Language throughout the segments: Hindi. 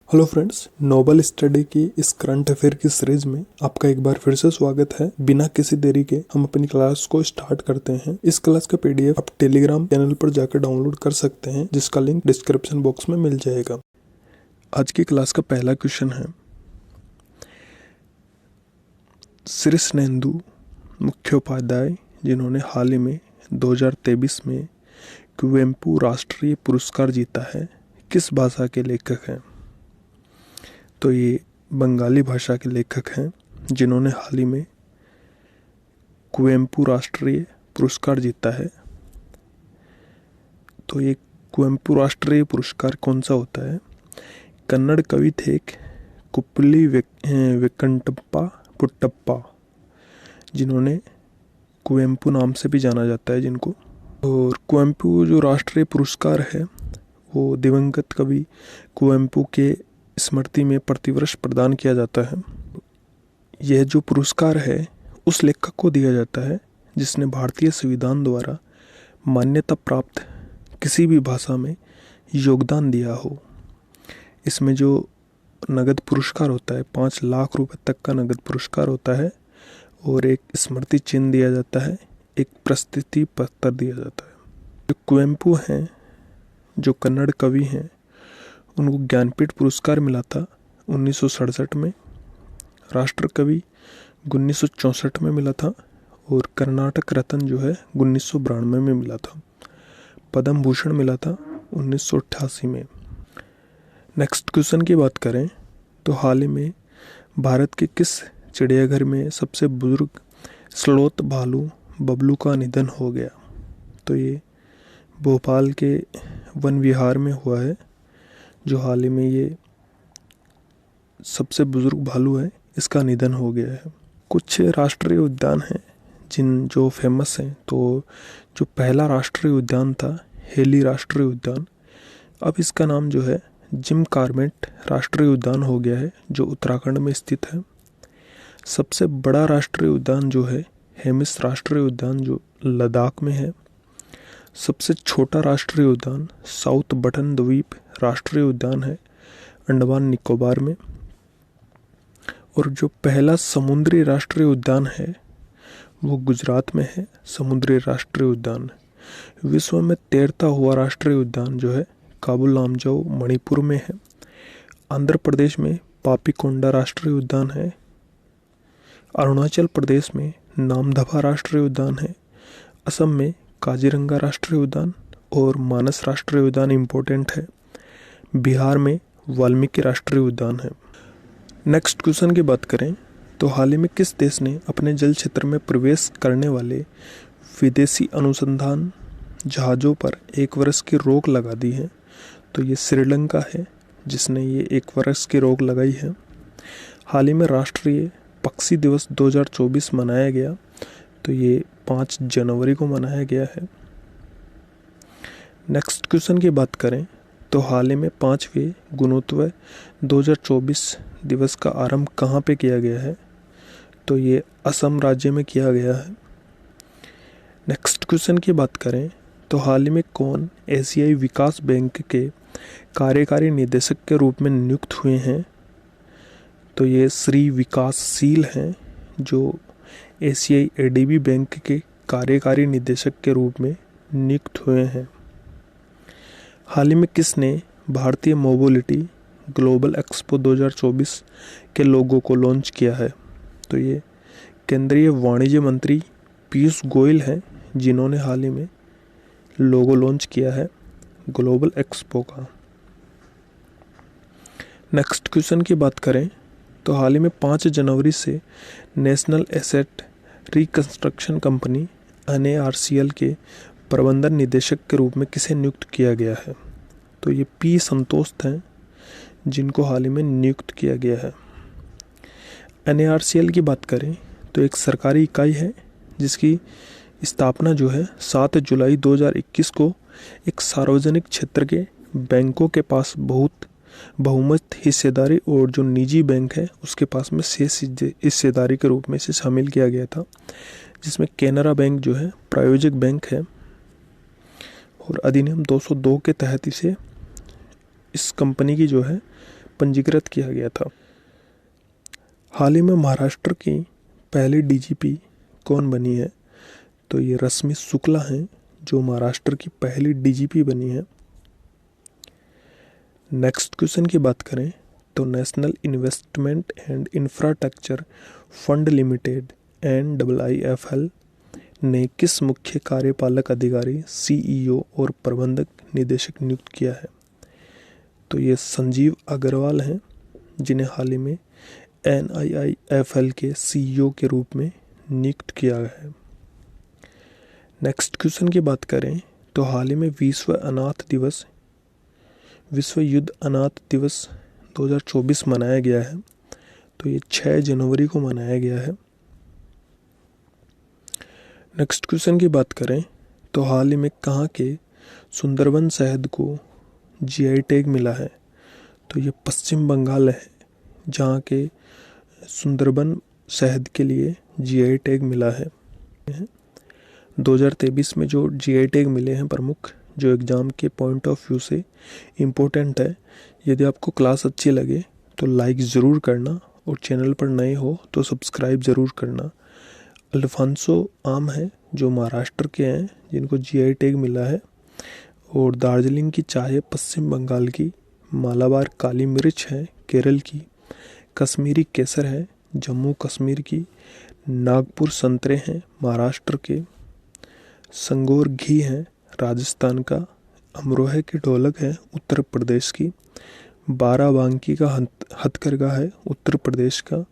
हेलो फ्रेंड्स, नोबल स्टडी की इस करंट अफेयर की सीरीज में आपका एक बार फिर से स्वागत है। बिना किसी देरी के हम अपनी क्लास को स्टार्ट करते हैं। इस क्लास का पीडीएफ आप टेलीग्राम चैनल पर जाकर डाउनलोड कर सकते हैं, जिसका लिंक डिस्क्रिप्शन बॉक्स में मिल जाएगा। आज की क्लास का पहला क्वेश्चन है, सिरिसनेन्दु मुखोपाध्याय जिन्होंने हाल ही में 2023 में कुवेम्पु राष्ट्रीय पुरस्कार जीता है, किस भाषा के लेखक हैं? तो ये बंगाली भाषा के लेखक हैं जिन्होंने हाल ही में कुवेम्पु राष्ट्रीय पुरस्कार जीता है। तो ये कुवेम्पु राष्ट्रीय पुरस्कार कौन सा होता है? कन्नड़ कवि थे कुप्पली वेंकटप्पा पुट्टप्पा, जिन्होंने कुवेम्पु नाम से भी जाना जाता है जिनको। और कुवेम्पु जो राष्ट्रीय पुरस्कार है वो दिवंगत कवि कुवेम्पु के स्मृति में प्रतिवर्ष प्रदान किया जाता है। यह जो पुरस्कार है उस लेखक को दिया जाता है जिसने भारतीय संविधान द्वारा मान्यता प्राप्त किसी भी भाषा में योगदान दिया हो। इसमें जो नगद पुरस्कार होता है 5 लाख रुपए तक का नगद पुरस्कार होता है और एक स्मृति चिन्ह दिया जाता है, एक प्रस्तुति पत्र दिया जाता है। जो कुवेम्पु हैं, जो कन्नड़ कवि हैं, उनको ज्ञानपीठ पुरस्कार मिला था 1967 में, राष्ट्र कवि 1964 में मिला था और कर्नाटक रत्न जो है 1992 में मिला था। पद्म भूषण मिला था 1988 में। नेक्स्ट क्वेश्चन की बात करें तो हाल ही में भारत के किस चिड़ियाघर में सबसे बुजुर्ग स्लोथ भालू बबलू का निधन हो गया? तो ये भोपाल के वन विहार में हुआ है, जो हाल ही में ये सबसे बुजुर्ग भालू है, इसका निधन हो गया है। कुछ राष्ट्रीय उद्यान हैं जो फेमस हैं। तो जो पहला राष्ट्रीय उद्यान था हेली राष्ट्रीय उद्यान, अब इसका नाम जो है जिम कॉर्बेट राष्ट्रीय उद्यान हो गया है, जो उत्तराखंड में स्थित है। सबसे बड़ा राष्ट्रीय उद्यान जो है हेमिस राष्ट्रीय उद्यान, जो लद्दाख में है। सबसे छोटा राष्ट्रीय उद्यान साउथ बटन द्वीप राष्ट्रीय उद्यान है, अंडमान निकोबार में। और जो पहला समुद्री राष्ट्रीय उद्यान है वो गुजरात में है, समुद्री राष्ट्रीय उद्यान। विश्व में तैरता हुआ राष्ट्रीय उद्यान जो है काबुल लामजाओ मणिपुर में है। आंध्र प्रदेश में पापीकोंडा राष्ट्रीय उद्यान है। अरुणाचल प्रदेश में नामदफा राष्ट्रीय उद्यान है। असम में काजीरंगा राष्ट्रीय उद्यान और मानस राष्ट्रीय उद्यान इम्पोर्टेंट है। बिहार में वाल्मीकि राष्ट्रीय उद्यान है। नेक्स्ट क्वेश्चन की बात करें तो हाल ही में किस देश ने अपने जल क्षेत्र में प्रवेश करने वाले विदेशी अनुसंधान जहाज़ों पर 1 वर्ष की रोक लगा दी है? तो ये श्रीलंका है जिसने ये 1 वर्ष की रोक लगाई है। हाल ही में राष्ट्रीय पक्षी दिवस 2024 मनाया गया, तो ये 5 जनवरी को मनाया गया है। नेक्स्ट क्वेश्चन की बात करें तो हाल ही में 5वें गुणोत्सव 2024 दिवस का आरंभ कहाँ पे किया गया है? तो ये असम राज्य में किया गया है। नेक्स्ट क्वेश्चन की बात करें तो हाल ही में कौन एशियाई विकास बैंक के कार्यकारी निदेशक के रूप में नियुक्त हुए हैं? तो ये श्री विकासशील हैं, जो एशियाई एडीबी बैंक के कार्यकारी निदेशक के रूप में नियुक्त हुए हैं। हाल ही में किसने भारतीय मोबिलिटी ग्लोबल एक्सपो 2024 के लोगो को लॉन्च किया है? तो ये केंद्रीय वाणिज्य मंत्री पीयूष गोयल हैं, जिन्होंने हाल ही में लोगो लॉन्च किया है ग्लोबल एक्सपो का। नेक्स्ट क्वेश्चन की बात करें तो हाल ही में 5 जनवरी से national asset reconstruction company NARCL के प्रबंधन निदेशक के रूप में किसे नियुक्त किया गया है? तो ये पी संतोष हैं, जिनको हाल ही में नियुक्त किया गया है। NARCL की बात करें तो एक सरकारी इकाई है जिसकी स्थापना जो है 7 जुलाई 2021 को एक सार्वजनिक क्षेत्र के बैंकों के पास बहुमत हिस्सेदारी और जो निजी बैंक है उसके पास में शेष हिस्सेदारी के रूप में इसे शामिल किया गया था, जिसमें कैनरा बैंक जो है प्रायोजक बैंक है और अधिनियम 202 के तहत इस कंपनी की जो है पंजीकृत किया गया था। हाल ही में महाराष्ट्र की पहली डीजीपी कौन बनी है? तो ये रश्मि शुक्ला हैं जो महाराष्ट्र की पहली डीजीपी बनी है। नेक्स्ट क्वेश्चन की बात करें तो national investment and infrastructure fund limited NIIFL ने किस मुख्य कार्यपालक अधिकारी CEO और प्रबंधक निदेशक नियुक्त किया है? तो ये संजीव अग्रवाल हैं जिन्हें हाल ही में NIIFL के CEO के रूप में नियुक्त किया गया है। नेक्स्ट क्वेश्चन की बात करें तो हाल ही में विश्व युद्ध अनाथ दिवस 2024 मनाया गया है। तो ये 6 जनवरी को मनाया गया है। नेक्स्ट क्वेश्चन की बात करें तो हाल ही में कहाँ के सुंदरबन शहद को GI टैग मिला है? तो ये पश्चिम बंगाल है जहाँ के सुंदरबन शहद के लिए GI टैग मिला है। 2023 में जो GI टैग मिले हैं प्रमुख, जो एग्ज़ाम के पॉइंट ऑफ व्यू से इम्पोर्टेंट है। यदि आपको क्लास अच्छी लगे तो लाइक ज़रूर करना और चैनल पर नए हो तो सब्सक्राइब ज़रूर करना। अल्फांसो आम है जो महाराष्ट्र के हैं जिनको GI टैग मिला है, और दार्जिलिंग की चाय है पश्चिम बंगाल की, मालाबार काली मिर्च है केरल की, कश्मीरी केसर है जम्मू कश्मीर की, नागपुर संतरे हैं महाराष्ट्र के, संगोर घी है राजस्थान का, अमरोहा की ढोलक है उत्तर प्रदेश की, बाराबांकी का हथकरघा है उत्तर प्रदेश का,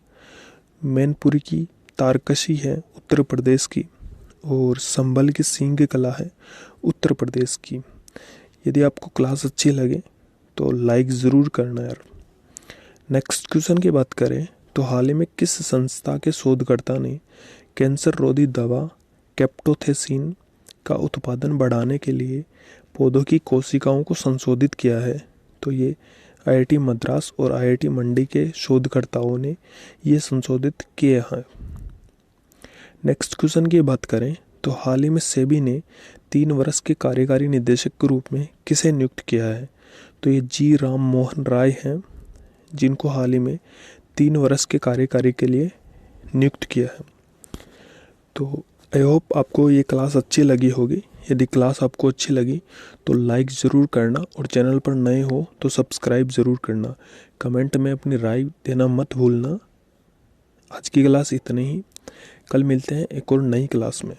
मैनपुरी की तारकशी है उत्तर प्रदेश की, और संभल की सींग कला है उत्तर प्रदेश की। यदि आपको क्लास अच्छी लगे तो लाइक ज़रूर करना यार। नेक्स्ट क्वेश्चन की बात करें तो हाल ही में किस संस्था के शोधकर्ता ने कैंसर रोधी दवा कैप्टोथेसिन का उत्पादन बढ़ाने के लिए पौधों की कोशिकाओं को संशोधित किया है? तो ये IIT मद्रास और IIT मंडी के शोधकर्ताओं ने ये संशोधित किए हैं। नेक्स्ट क्वेश्चन की बात करें तो हाल ही में सेबी ने 3 वर्ष के कार्यकारी निदेशक के रूप में किसे नियुक्त किया है? तो ये G राम मोहन राय हैं जिनको हाल ही में 3 वर्ष के कार्यकारी के लिए नियुक्त किया है। तो आई होप आपको ये क्लास अच्छी लगी होगी। यदि क्लास आपको अच्छी लगी तो लाइक ज़रूर करना और चैनल पर नए हो तो सब्सक्राइब ज़रूर करना। कमेंट में अपनी राय देना मत भूलना। आज की क्लास इतनी ही, कल मिलते हैं एक और नई क्लास में।